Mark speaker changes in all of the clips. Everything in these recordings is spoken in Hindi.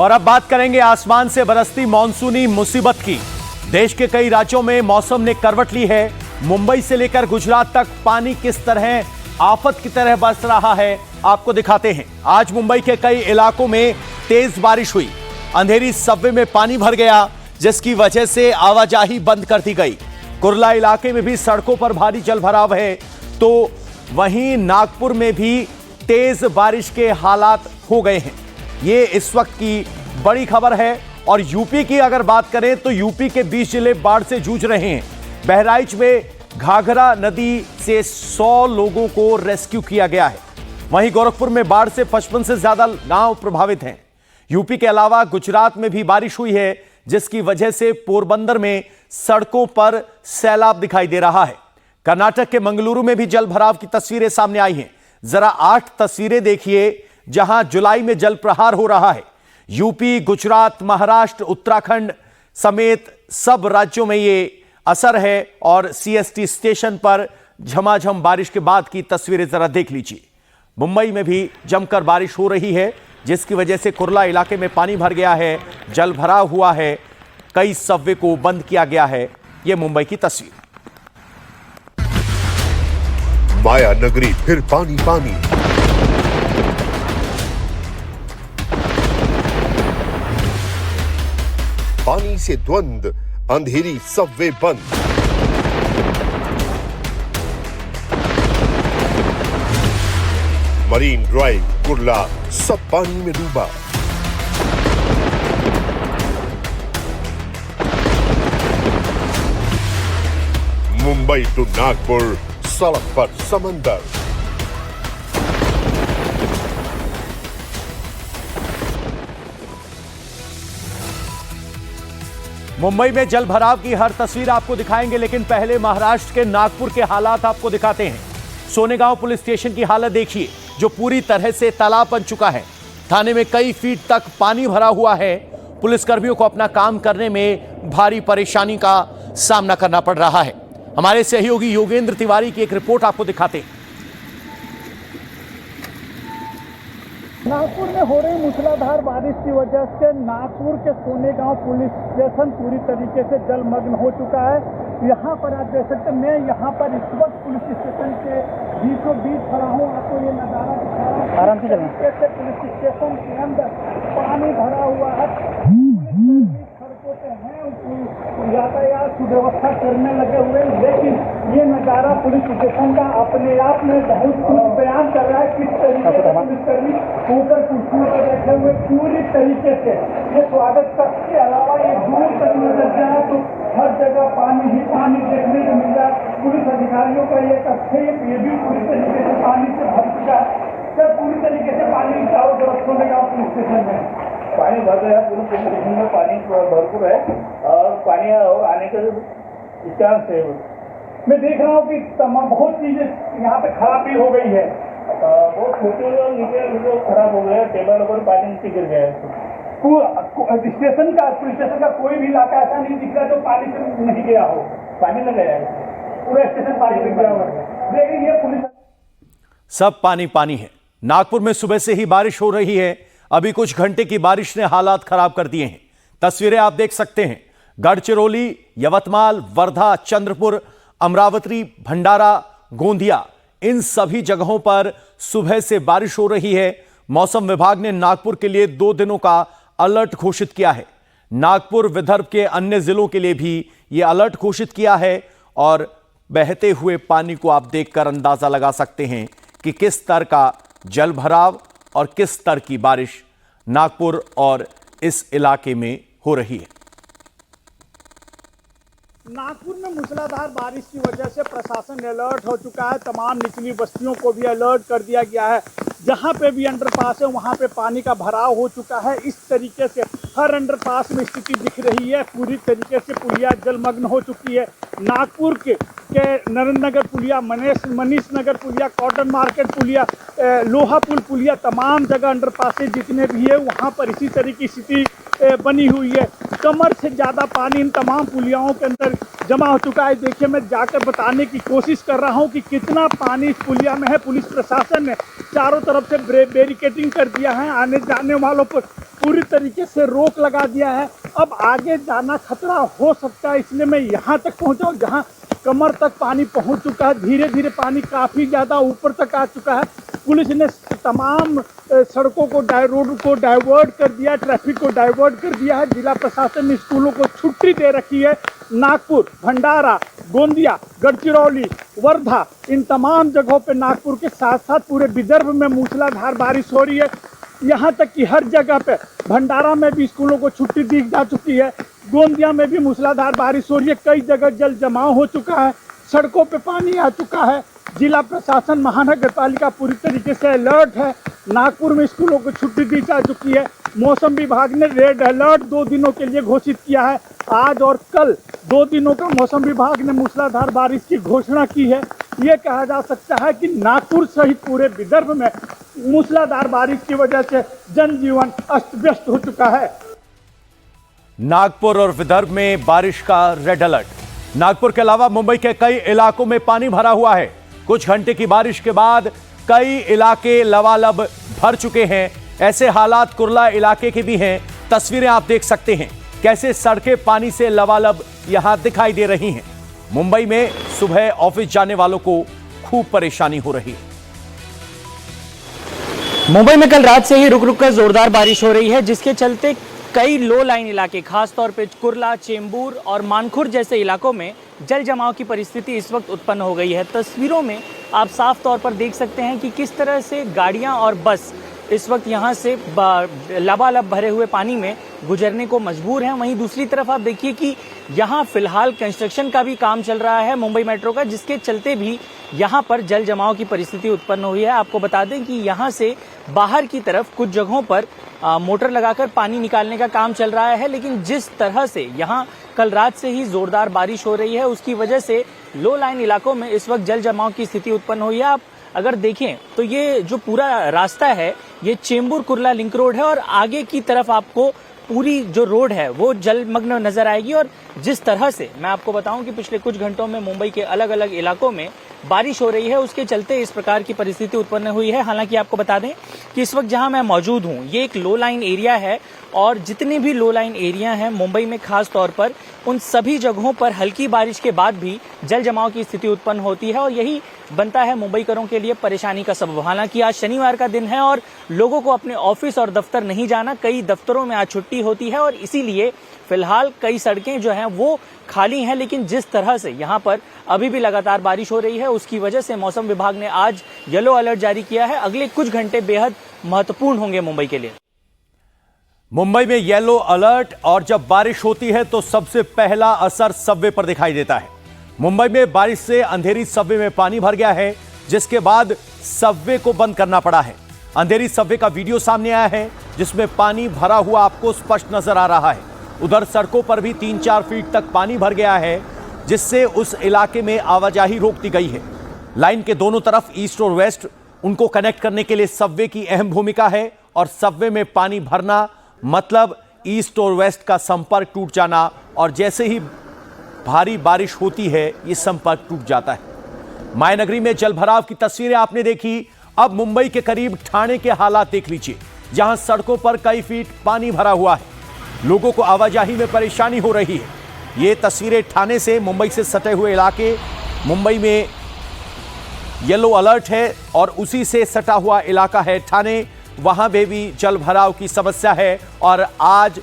Speaker 1: और अब बात करेंगे आसमान से बरसती मॉनसूनी मुसीबत की। देश के कई राज्यों में मौसम ने करवट ली है। मुंबई से लेकर गुजरात तक पानी किस तरह आफत की तरह बरस रहा है, आपको दिखाते हैं। आज मुंबई के कई इलाकों में तेज बारिश हुई। अंधेरी सबवे में पानी भर गया, जिसकी वजह से आवाजाही बंद कर दी गई। कुर्ला इलाके में भी सड़कों पर भारी जलभराव है, तो वहीं नागपुर में भी तेज बारिश के हालात हो गए हैं। ये इस वक्त की बड़ी खबर है। और यूपी की अगर बात करें तो यूपी के 20 जिले बाढ़ से जूझ रहे हैं। बहराइच में घाघरा नदी से 100 लोगों को रेस्क्यू किया गया है। वहीं गोरखपुर में बाढ़ से 55 से ज्यादा गांव प्रभावित हैं। यूपी के अलावा गुजरात में भी बारिश हुई है, जिसकी वजह से पोरबंदर में सड़कों पर सैलाब दिखाई दे रहा है। कर्नाटक के मंगलुरु में भी जल भराव की तस्वीरें सामने आई हैं। जरा 8 तस्वीरें देखिए, जहां जुलाई में जल प्रहार हो रहा है। यूपी, गुजरात, महाराष्ट्र, उत्तराखंड समेत सब राज्यों में ये असर है। और सीएसटी स्टेशन पर झमाझम बारिश के बाद की तस्वीरें जरा देख लीजिए। मुंबई में भी जमकर बारिश हो रही है, जिसकी वजह से कुर्ला इलाके में पानी भर गया है, जल भराव हुआ है, कई सबवे को बंद किया गया है। यह मुंबई की तस्वीर।
Speaker 2: माया नगरी फिर पानी पानी। पानी से द्वंद, अंधेरी सबवे बंद। मरीन ड्राइव, कुर्ला सब पानी में डूबा। मुंबई टू नागपुर सड़क पर समंदर।
Speaker 1: मुंबई में जल भराव की हर तस्वीर आपको दिखाएंगे, लेकिन पहले महाराष्ट्र के नागपुर के हालात आपको दिखाते हैं। सोनेगांव पुलिस स्टेशन की हालत देखिए, जो पूरी तरह से तालाब बन चुका है। थाने में कई फीट तक पानी भरा हुआ है। पुलिसकर्मियों को अपना काम करने में भारी परेशानी का सामना करना पड़ रहा है। हमारे सहयोगी योगेंद्र तिवारी की एक रिपोर्ट आपको दिखाते हैं।
Speaker 3: नागपुर में हो रही मूसलाधार बारिश की वजह से नागपुर के सोनेगांव पुलिस स्टेशन पूरी तरीके से जलमग्न हो चुका है। यहाँ पर आप देख सकते हैं, मैं यहाँ पर इस वक्त पुलिस स्टेशन के बीचों बीच खड़ा हूँ। आपको ये नज़ारा दिखा रहा हूँ। आराम से पुलिस स्टेशन के अंदर पानी भरा हुआ है। सड़कों पे हैं, यातायात सुव्यवस्था करने लगे हुए, लेकिन ये नज़ारा पुलिस स्टेशन का अपने आप में बहुत कुछ बयान कर रहा है। किस तरीके से पुलिसकर्मी ऊपर कुर्सियों पर बैठे हुए पूरी तरीके से ये स्वागत कक्ष के अलावा ये दूर तक नजर जाए तो हर जगह पानी ही पानी देखने को मिल रहा है। पुलिस अधिकारियों का ये कक्ष है, ये भी पूरी तरीके से पानी से भर चुका है। सर, पूरी तरीके से पानी चारों तरफ सोनेगांव पुलिस स्टेशन में
Speaker 4: पानी भर गया। पूरे पुलिस स्टेशन में पानी भरपूर है और पानी आने का चांस है।
Speaker 3: मैं देख रहा हूँ कि तमाम बहुत चीजें यहाँ पे खराब भी हो गई है।
Speaker 4: बहुत छोटे नीचे खराब हो गया। टेबल पर पानी नीचे गिर गया है।
Speaker 3: स्टेशन का पुलिस स्टेशन का कोई भी इलाका ऐसा नहीं दिख रहा जो पानी से नहीं गया हो।
Speaker 4: पानी में गया है,
Speaker 3: पूरा स्टेशन पानी में गया हुआ है। लेकिन ये पुलिस
Speaker 1: सब पानी पानी है। नागपुर में सुबह से ही बारिश हो रही है। अभी कुछ घंटे की बारिश ने हालात खराब कर दिए हैं। तस्वीरें आप देख सकते हैं। गढ़चिरौली, यवतमाल, वर्धा, चंद्रपुर, अमरावती, भंडारा, गोंदिया, इन सभी जगहों पर सुबह से बारिश हो रही है। मौसम विभाग ने नागपुर के लिए 2 दिनों का अलर्ट घोषित किया है। नागपुर, विदर्भ के अन्य जिलों के लिए भी यह अलर्ट घोषित किया है। और बहते हुए पानी को आप देखकर अंदाजा लगा सकते हैं कि किस स्तर का जल भराव और किस स्तर की बारिश नागपुर और इस इलाके में हो रही है।
Speaker 3: नागपुर में मूसलाधार बारिश की वजह से प्रशासन अलर्ट हो चुका है। तमाम निचली बस्तियों को भी अलर्ट कर दिया गया है। जहां पे भी अंडरपास है वहां पे पानी का भराव हो चुका है। इस तरीके से हर अंडरपास में स्थिति दिख रही है। पूरी तरीके से पुलिया जलमग्न हो चुकी है। नागपुर के नरेंद्र नगर पुलिया, मनीष नगर पुलिया, कॉटन मार्केट पुलिया, लोहा पुल पुलिया, तमाम जगह अंडरपासेज जितने भी है वहाँ पर इसी तरह की स्थिति बनी हुई है। कमर से ज़्यादा पानी इन तमाम पुलियाओं के अंदर जमा हो चुका है। देखिए, मैं जाकर बताने की कोशिश कर रहा हूँ कि कितना पानी इस पुलिया में है। पुलिस प्रशासन ने चारों तरफ से बैरिकेडिंग कर दिया है, आने जाने वालों पर पूरी तरीके से रोक लगा दिया है। अब आगे जाना खतरा हो सकता है, इसलिए मैं यहाँ तक पहुँचा हूँ जहाँ कमर तक पानी पहुँच चुका है। धीरे धीरे पानी काफ़ी ज़्यादा ऊपर तक आ चुका है। पुलिस ने तमाम सड़कों को रोड को डाइवर्ट कर दिया, ट्रैफिक को डाइवर्ट कर दिया है। जिला प्रशासन ने स्कूलों को छुट्टी दे रखी है। नागपुर, भंडारा, गोंदिया, गढ़चिरौली, वर्धा, इन तमाम जगहों पे नागपुर के साथ साथ पूरे विदर्भ में मूसलाधार बारिश हो रही है। यहाँ तक कि हर जगह पे भंडारा में भी स्कूलों को छुट्टी दी जा चुकी है। गोंदिया में भी मूसलाधार बारिश हो रही है। कई जगह जल जमाव हो चुका है, सड़कों पे पानी आ चुका है। जिला प्रशासन, महानगर पालिका पूरी तरीके से अलर्ट है। नागपुर में स्कूलों को छुट्टी दी जा चुकी है। मौसम विभाग ने रेड अलर्ट 2 दिनों के लिए घोषित किया है। आज और कल 2 दिनों का मौसम विभाग ने मूसलाधार बारिश की घोषणा की है। ये कहा जा सकता है कि नागपुर सहित पूरे विदर्भ में मूसलाधार बारिश की वजह से जनजीवन अस्त व्यस्त हो चुका है।
Speaker 1: नागपुर और विदर्भ में बारिश का रेड अलर्ट। नागपुर के अलावा मुंबई के कई इलाकों में पानी भरा हुआ है। कुछ घंटे की बारिश के बाद कई इलाके लबालब भर चुके हैं। ऐसे हालात कुर्ला इलाके के भी हैं। तस्वीरें आप देख सकते हैं कैसे सड़कें पानी से लबालब यहां दिखाई दे रही हैं। मुंबई में सुबह ऑफिस जाने वालों को खूब परेशानी हो रही है।
Speaker 5: मुंबई में कल रात से ही रुक रुक कर जोरदार बारिश हो रही है, जिसके चलते कई लो लाइन इलाके, खासतौर पे कुर्ला, चेंबूर और मानखुर जैसे इलाकों में जल जमाव की परिस्थिति इस वक्त उत्पन्न हो गई है। तस्वीरों में आप साफ तौर पर देख सकते हैं कि किस तरह से गाड़ियां और बस इस वक्त यहां से लबालब भरे हुए पानी में गुजरने को मजबूर हैं। वहीं दूसरी तरफ आप देखिए कि यहां फिलहाल कंस्ट्रक्शन का भी काम चल रहा है मुंबई मेट्रो का, जिसके चलते भी यहां पर जल जमाव की परिस्थिति उत्पन्न हुई है। आपको बता दें कि यहां से बाहर की तरफ कुछ जगहों पर मोटर लगाकर पानी निकालने का काम चल रहा है, लेकिन जिस तरह से यहां कल रात से ही जोरदार बारिश हो रही है, उसकी वजह से लो लाइन इलाकों में इस वक्त जल जमाव की स्थिति उत्पन्न हुई है। आप अगर देखें तो ये जो पूरा रास्ता है ये चेंबूर कुर्ला लिंक रोड है और आगे की तरफ आपको पूरी जो रोड है वो जलमग्न नजर आएगी। और जिस तरह से मैं आपको बताऊं कि पिछले कुछ घंटों में मुंबई के अलग अलग इलाकों में बारिश हो रही है, उसके चलते इस प्रकार की परिस्थिति उत्पन्न हुई है। हालांकि आपको बता दें कि इस वक्त जहां मैं मौजूद हूं ये एक लो लाइन एरिया है और जितने भी लो लाइन एरिया हैं मुंबई में खास तौर पर, उन सभी जगहों पर हल्की बारिश के बाद भी जल जमाव की स्थिति उत्पन्न होती है और यही बनता है मुंबईकरों के लिए परेशानी का सबब। हालांकि आज शनिवार का दिन है और लोगों को अपने ऑफिस और दफ्तर नहीं जाना, कई दफ्तरों में आज छुट्टी होती है और इसीलिए फिलहाल कई सड़कें जो हैं वो खाली हैं। लेकिन जिस तरह से यहाँ पर अभी भी लगातार बारिश हो रही है, उसकी वजह से मौसम विभाग ने आज येलो अलर्ट जारी किया है। अगले कुछ घंटे बेहद महत्वपूर्ण होंगे मुंबई के लिए।
Speaker 1: मुंबई में येलो अलर्ट, और जब बारिश होती है तो सबसे पहला असर सबवे पर दिखाई देता है। मुंबई में बारिश से अंधेरी सबवे में पानी भर गया है, जिसके बाद सबवे को बंद करना पड़ा है। अंधेरी सबवे का वीडियो सामने आया है जिसमें पानी भरा हुआ आपको स्पष्ट नजर आ रहा है। उधर सड़कों पर भी 3-4 फीट तक पानी भर गया है, जिससे उस इलाके में आवाजाही रोक दी गई है। लाइन के दोनों तरफ ईस्ट और वेस्ट, उनको कनेक्ट करने के लिए सबवे की अहम भूमिका है और सबवे में पानी भरना मतलब ईस्ट और वेस्ट का संपर्क टूट जाना, और जैसे ही भारी बारिश होती है ये संपर्क टूट जाता है। मायानगरी में जलभराव की तस्वीरें आपने देखी। अब मुंबई के करीब ठाणे के हालात देख लीजिए, जहां सड़कों पर कई फीट पानी भरा हुआ है, लोगों को आवाजाही में परेशानी हो रही है। ये तस्वीरें ठाणे से, मुंबई से सटे हुए इलाके। मुंबई में येलो अलर्ट है और उसी से सटा हुआ इलाका है ठाणे, वहां पे भी जल भराव की समस्या है और आज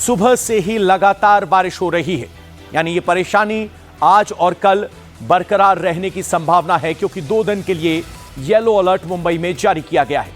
Speaker 1: सुबह से ही लगातार बारिश हो रही है। यानी ये परेशानी आज और कल बरकरार रहने की संभावना है, क्योंकि 2 दिन के लिए येलो अलर्ट मुंबई में जारी किया गया है।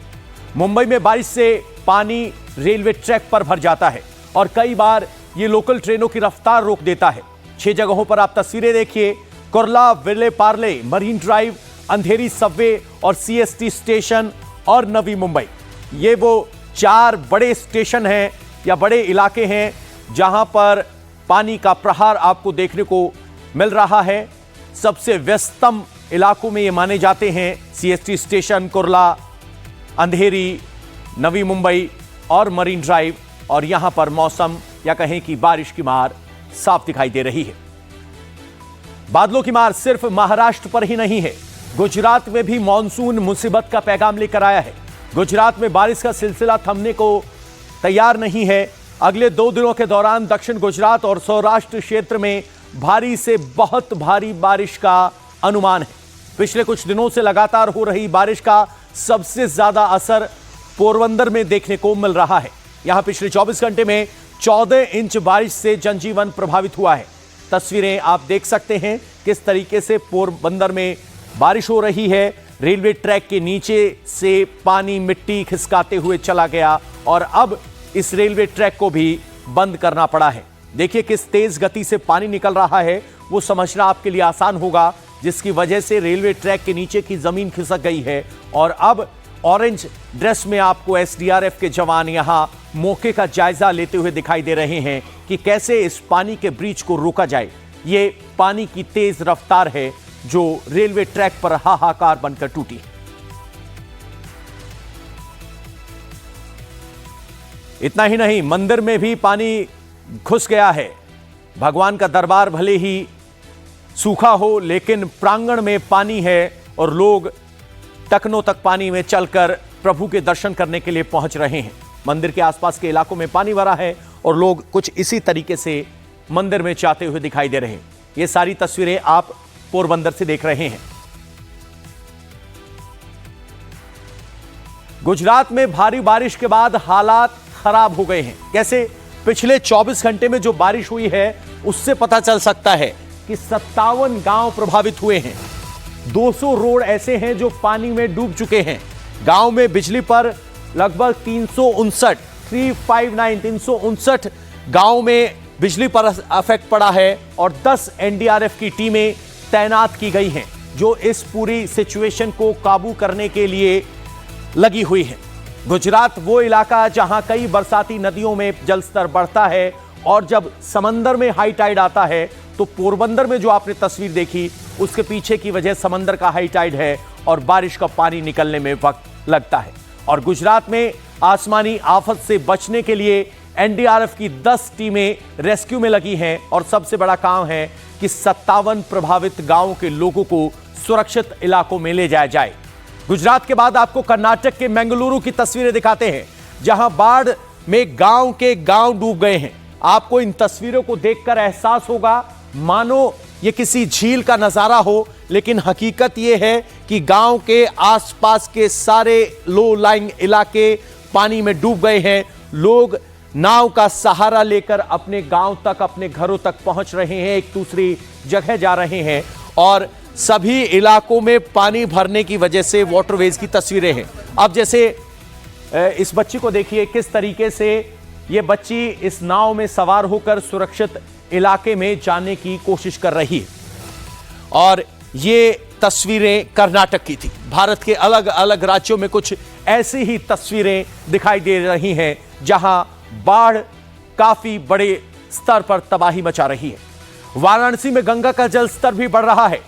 Speaker 1: मुंबई में बारिश से पानी रेलवे ट्रैक पर भर जाता है और कई बार ये लोकल ट्रेनों की रफ्तार रोक देता है। 6 जगहों पर आप तस्वीरें देखिए, कुर्ला, विले पार्ले, मरीन ड्राइव, अंधेरी सबवे और सीएसटी स्टेशन और नवी मुंबई। ये वो 4 बड़े स्टेशन हैं या बड़े इलाके हैं जहां पर पानी का प्रहार आपको देखने को मिल रहा है। सबसे व्यस्तम इलाकों में ये माने जाते हैं सीएसटी स्टेशन, कुर्ला, अंधेरी, नवी मुंबई और मरीन ड्राइव। और यहां पर मौसम या कहें कि बारिश की मार साफ दिखाई दे रही है। बादलों की मार सिर्फ महाराष्ट्र पर ही नहीं है, गुजरात में भी मानसून मुसीबत का पैगाम लेकर आया है। गुजरात में बारिश का सिलसिला थमने को तैयार नहीं है। अगले 2 दिनों के दौरान दक्षिण गुजरात और सौराष्ट्र क्षेत्र में भारी से बहुत भारी बारिश का अनुमान है। पिछले कुछ दिनों से लगातार हो रही बारिश का सबसे ज्यादा असर पोरबंदर में देखने को मिल रहा है। यहां पिछले 24 घंटे में 14 इंच बारिश से जनजीवन प्रभावित हुआ है। तस्वीरें आप देख सकते हैं किस तरीके से पोरबंदर में बारिश हो रही है। रेलवे ट्रैक के नीचे से पानी मिट्टी खिसकाते हुए चला गया और अब इस रेलवे ट्रैक को भी बंद करना पड़ा है। देखिए किस तेज गति से पानी निकल रहा है, वो समझना आपके लिए आसान होगा, जिसकी वजह से रेलवे ट्रैक के नीचे की जमीन खिसक गई है। और अब ऑरेंज ड्रेस में आपको एसडीआरएफ के जवान यहां मौके का जायजा लेते हुए दिखाई दे रहे हैं कि कैसे इस पानी के ब्रीच को रोका जाए। ये पानी की तेज रफ्तार है जो रेलवे ट्रैक पर हाहाकार बनकर टूटी। इतना ही नहीं, मंदिर में भी पानी घुस गया है। भगवान का दरबार भले ही सूखा हो, लेकिन प्रांगण में पानी है और लोग टखनों तक पानी में चलकर प्रभु के दर्शन करने के लिए पहुंच रहे हैं। मंदिर के आसपास के इलाकों में पानी भरा है और लोग कुछ इसी तरीके से मंदिर में जाते हुए दिखाई दे रहे हैं। ये सारी तस्वीरें आप पोरबंदर से देख रहे हैं। गुजरात में भारी बारिश के बाद हालात खराब हो गए हैं। कैसे? पिछले 24 घंटे में जो बारिश हुई है उससे पता चल सकता है कि 57 गांव प्रभावित हुए हैं। 200 रोड ऐसे हैं जो पानी में डूब चुके हैं। गांव में बिजली पर लगभग 359 गांव में बिजली पर अफेक्ट पड़ा है और 10 एनडीआरएफ की टीमें तैनात की गई हैं जो इस पूरी सिचुएशन को काबू करने के लिए लगी हुई है। गुजरात वो इलाका जहां कई बरसाती नदियों में जलस्तर बढ़ता है और जब समंदर में हाई टाइड आता है तो पोरबंदर में जो आपने तस्वीर देखी उसके पीछे की वजह समंदर का हाई टाइड है और बारिश का पानी निकलने में वक्त लगता है। और गुजरात में आसमानी आफत से बचने के लिए एनडीआरएफ की 10 टीमें रेस्क्यू में लगी हैं और सबसे बड़ा काम है कि 57 प्रभावित गांवों के लोगों को सुरक्षित इलाकों में ले जाया जाए। गुजरात के बाद आपको कर्नाटक के मंगलुरु की तस्वीरें दिखाते हैं जहां बाढ़ में गांव के गांव डूब गए हैं। आपको इन तस्वीरों को देखकर एहसास होगा मानो ये किसी झील का नजारा हो, लेकिन हकीकत ये है कि गांव के आसपास के सारे लो लाइंग इलाके पानी में डूब गए हैं। लोग नाव का सहारा लेकर अपने गांव तक, अपने घरों तक पहुंच रहे हैं, एक दूसरी जगह जा रहे हैं और सभी इलाकों में पानी भरने की वजह से वाटरवेज की तस्वीरें हैं। अब जैसे इस बच्ची को देखिए किस तरीके से ये बच्ची इस नाव में सवार होकर सुरक्षित इलाके में जाने की कोशिश कर रही है। और ये तस्वीरें कर्नाटक की थी। भारत के अलग अलग राज्यों में कुछ ऐसी ही तस्वीरें दिखाई दे रही हैं जहां बाढ़ काफी बड़े स्तर पर तबाही मचा रही है। वाराणसी में गंगा का जल स्तर भी बढ़ रहा है।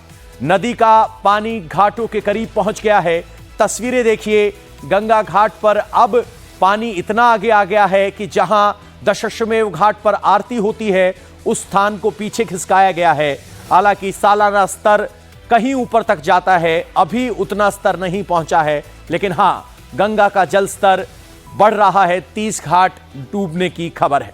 Speaker 1: नदी का पानी घाटों के करीब पहुंच गया है। तस्वीरें देखिए, गंगा घाट पर अब पानी इतना आगे आ गया है कि जहां दशाश्वमेध घाट पर आरती होती है उस स्थान को पीछे खिसकाया गया है। हालांकि सालाना स्तर कहीं ऊपर तक जाता है, अभी उतना स्तर नहीं पहुंचा है, लेकिन हां, गंगा का जल स्तर बढ़ रहा है। 30 घाट डूबने की खबर है।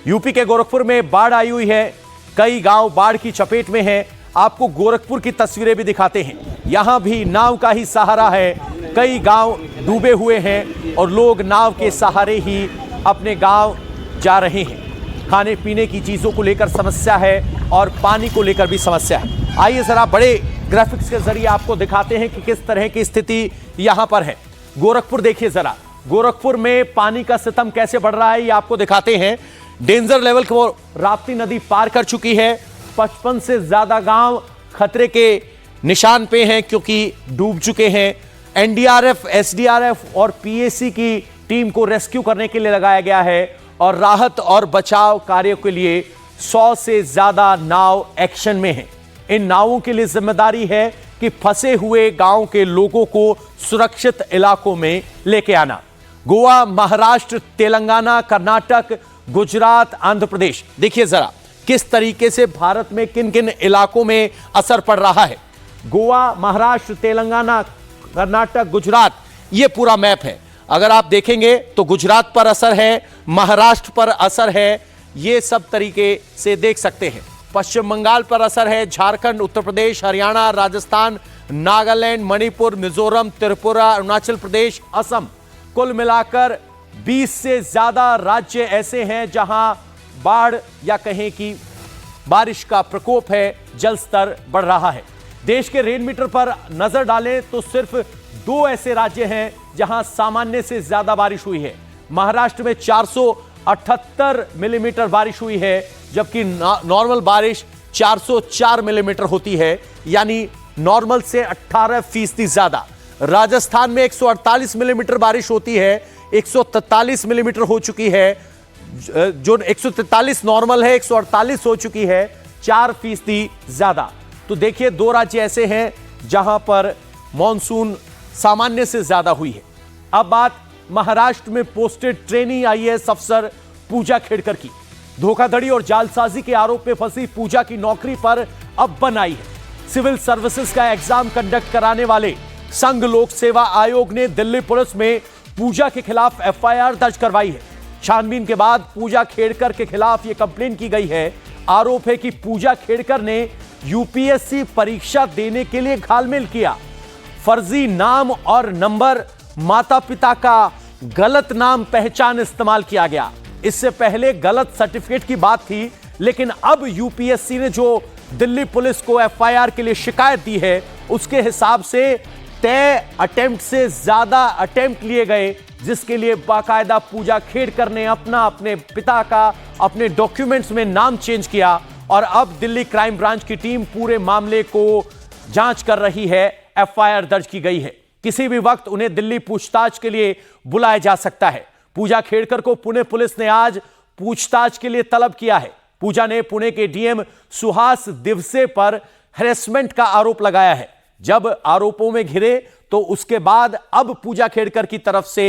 Speaker 1: यूपी के गोरखपुर में बाढ़ आई हुई है। कई गांव बाढ़ की चपेट में हैं। आपको गोरखपुर की तस्वीरें भी दिखाते हैं। यहां भी नाव का ही सहारा है। कई गांव डूबे हुए हैं और लोग नाव के सहारे ही अपने गांव जा रहे हैं। खाने पीने की चीजों को लेकर समस्या है और पानी को लेकर भी समस्या है। आइए जरा बड़े ग्राफिक्स के जरिए आपको दिखाते हैं कि किस तरह की स्थिति यहां पर है। गोरखपुर देखिए जरा, गोरखपुर में पानी का सितम कैसे बढ़ रहा है ये आपको दिखाते हैं। डेंजर लेवल को राप्ती नदी पार कर चुकी है। 55 से ज्यादा गांव खतरे के निशान पे हैं क्योंकि डूब चुके हैं। एनडीआरएफ, एसडीआरएफ और पीएसी की टीम को रेस्क्यू करने के लिए लगाया गया है और राहत और बचाव कार्यों के लिए 100 से ज्यादा नाव एक्शन में हैं। इन नावों के लिए जिम्मेदारी है कि फंसे हुए गांव के लोगों को सुरक्षित इलाकों में लेके आना। गोवा, महाराष्ट्र, तेलंगाना, कर्नाटक, गुजरात, आंध्र प्रदेश। देखिए जरा किस तरीके से भारत में किन किन इलाकों में असर पड़ रहा है। गोवा, महाराष्ट्र, तेलंगाना, कर्नाटक, गुजरात, यह पूरा मैप है। अगर आप देखेंगे तो गुजरात पर असर है, महाराष्ट्र पर असर है, यह सब तरीके से देख सकते हैं। पश्चिम बंगाल पर असर है, झारखंड, उत्तर प्रदेश, हरियाणा, राजस्थान, नागालैंड, मणिपुर, मिजोरम, त्रिपुरा, अरुणाचल प्रदेश, असम। कुल मिलाकर 20 से ज्यादा राज्य ऐसे हैं जहां बाढ़ या कहें कि बारिश का प्रकोप है, जल स्तर बढ़ रहा है। देश के रेन मीटर पर नजर डालें तो सिर्फ 2 ऐसे राज्य हैं जहां सामान्य से ज्यादा बारिश हुई है। महाराष्ट्र में 478 मिलीमीटर बारिश हुई है, जबकि नॉर्मल बारिश 404 मिलीमीटर होती है, यानी नॉर्मल से 18% ज्यादा। राजस्थान में 148 मिलीमीटर बारिश होती है, 143 मिलीमीटर हो चुकी है। जो 143 नॉर्मल है, 148 हो चुकी है, 4% ज्यादा। तो देखिए 2 राज्य ऐसे हैं जहां पर मॉनसून सामान्य से ज्यादा हुई है। अब बात महाराष्ट्र में पोस्टेड ट्रेनी आईएएस अफसर पूजा खेड़कर की। धोखाधड़ी और जालसाजी के आरोप में फंसी पूजा की नौकरी पर अब बन आई है। सिविल सर्विसेज का एग्जाम कंडक्ट कराने वाले संघ लोक सेवा आयोग ने दिल्ली पुलिस में पूजा के खिलाफ एफआईआर दर्ज करवाई है। छानबीन के बाद पूजा खेड़कर के खिलाफ यह कंप्लेन की गई है। आरोप है कि पूजा खेड़कर ने यूपीएससी परीक्षा देने के लिए घालमेल किया, फर्जी नाम और नंबर, माता पिता का गलत नाम पहचान इस्तेमाल किया गया। इससे पहले गलत सर्टिफिकेट की बात थी, लेकिन अब यूपीएससी ने जो दिल्ली पुलिस को एफआईआर के लिए शिकायत दी है, उसके हिसाब से तय अटेम्प्ट से ज्यादा अटेम्प्ट लिए गए, जिसके लिए बाकायदा पूजा खेड़कर ने अपने पिता का अपने डॉक्यूमेंट्स में नाम चेंज किया। और अब दिल्ली क्राइम ब्रांच की टीम पूरे मामले को जांच कर रही है। एफआईआर दर्ज की गई है। किसी भी वक्त उन्हें दिल्ली पूछताछ के लिए बुलाया जा सकता है। पूजा खेड़कर को पुणे पुलिस ने आज पूछताछ के लिए तलब किया है। पूजा ने पुणे के डीएम सुहास दिवसे पर हैरेसमेंट का आरोप लगाया है। जब आरोपों में घिरे तो उसके बाद अब पूजा खेड़कर की तरफ से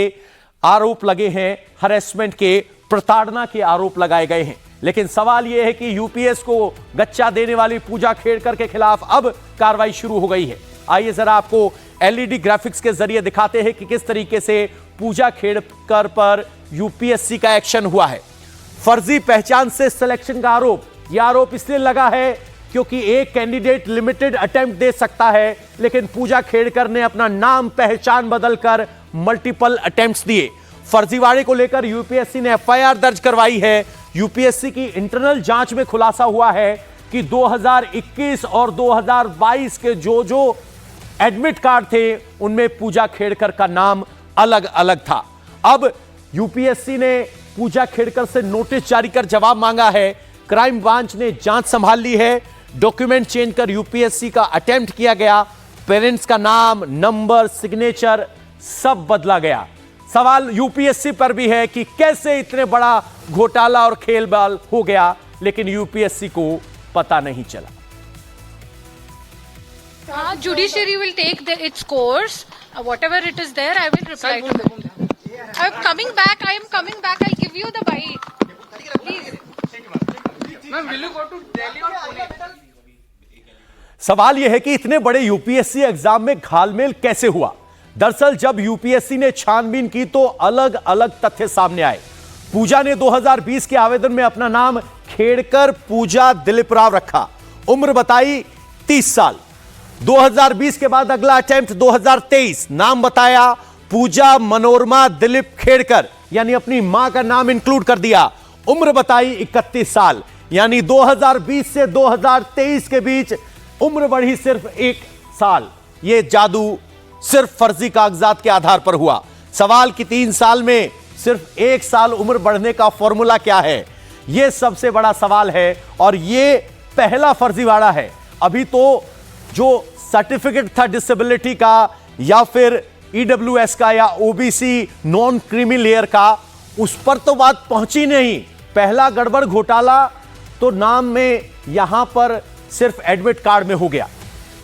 Speaker 1: आरोप लगे हैं, हैरेसमेंट के, प्रताड़ना के आरोप लगाए गए हैं। लेकिन सवाल यह है कि यूपीएस को गच्चा देने वाली पूजा खेड़कर के खिलाफ अब कार्रवाई शुरू हो गई है। आइए जरा आपको एलईडी ग्राफिक्स के जरिए दिखाते हैं कि किस तरीके से पूजा खेड़कर पर यूपीएससी का एक्शन हुआ है। फर्जी पहचान से सिलेक्शन का आरोप, यह आरोप इसलिए लगा है क्योंकि एक कैंडिडेट लिमिटेड अटेम्प्ट दे सकता है, लेकिन पूजा खेड़कर ने अपना नाम पहचान बदलकर मल्टीपल अटेम्प्ट्स दिए। फर्जीवाड़े को लेकर यूपीएससी ने एफआईआर दर्ज करवाई है। यूपीएससी की इंटरनल जांच में खुलासा हुआ है कि 2021 और 2022 के जो एडमिट कार्ड थे, उनमें पूजा खेड़कर का नाम अलग अलग था। अब यूपीएससी ने पूजा खेड़कर से नोटिस जारी कर जवाब मांगा है। क्राइम ब्रांच ने जांच संभाल ली है। डॉक्यूमेंट चेंज कर यूपीएससी का अटेम्प्ट किया गया। पेरेंट्स का नाम, नंबर, सिग्नेचर सब बदला गया। सवाल यूपीएससी पर भी है कि कैसे इतने बड़ा घोटाला और खेलबाल हो गया, लेकिन यूपीएससी को पता नहीं चला।
Speaker 6: Judiciary will take its course. Whatever it is there, I will reply to them. I am coming back. I'll give you the bite. Please.
Speaker 7: Ma'am, will you go to Delhi or Pune?
Speaker 1: सवाल यह है कि इतने बड़े यूपीएससी एग्जाम में घालमेल कैसे हुआ। दरअसल जब यूपीएससी ने छानबीन की तो अलग अलग तथ्य सामने आए। पूजा ने 2020 के आवेदन में अपना नाम खेड़कर पूजा दिलीप राव रखा। उम्र बताई 30 साल। 2020 के बाद अगला अटेम्प्ट 2023, नाम बताया पूजा मनोरमा दिलीप खेड़कर, यानी अपनी मां का नाम इंक्लूड कर दिया। उम्र बताई 31 साल, यानी 2020 से 2023 के बीच उम्र बढ़ी सिर्फ 1 साल। यह जादू सिर्फ फर्जी कागजात के आधार पर हुआ। सवाल कि 3 साल में सिर्फ 1 साल उम्र बढ़ने का फॉर्मूला क्या है, यह सबसे बड़ा सवाल है। और यह पहला फर्जीवाड़ा है। अभी तो जो सर्टिफिकेट था डिसेबिलिटी का या फिर ईडब्ल्यूएस का या ओबीसी नॉन क्रीमी लेयर का, उस पर तो बात पहुंची नहीं। पहला गड़बड़ घोटाला तो नाम में यहां पर सिर्फ एडमिट कार्ड में हो गया।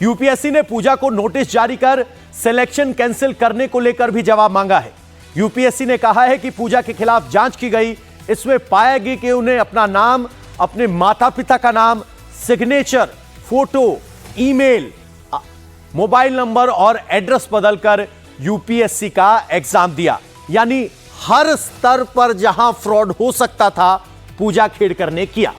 Speaker 1: यूपीएससी ने पूजा को नोटिस जारी कर सिलेक्शन कैंसिल करने को लेकर भी जवाब मांगा है। यूपीएससी ने कहा है कि पूजा के खिलाफ जांच की गई। इसमें पाया गया कि उन्हें अपना नाम, अपने माता पिता का नाम, signature, photo, email, mobile number और एड्रेस बदलकर यूपीएससी का एग्जाम दिया। यानी हर स्तर पर जहां फ्रॉड हो सकता था, पूजा खेड़कर ने किया।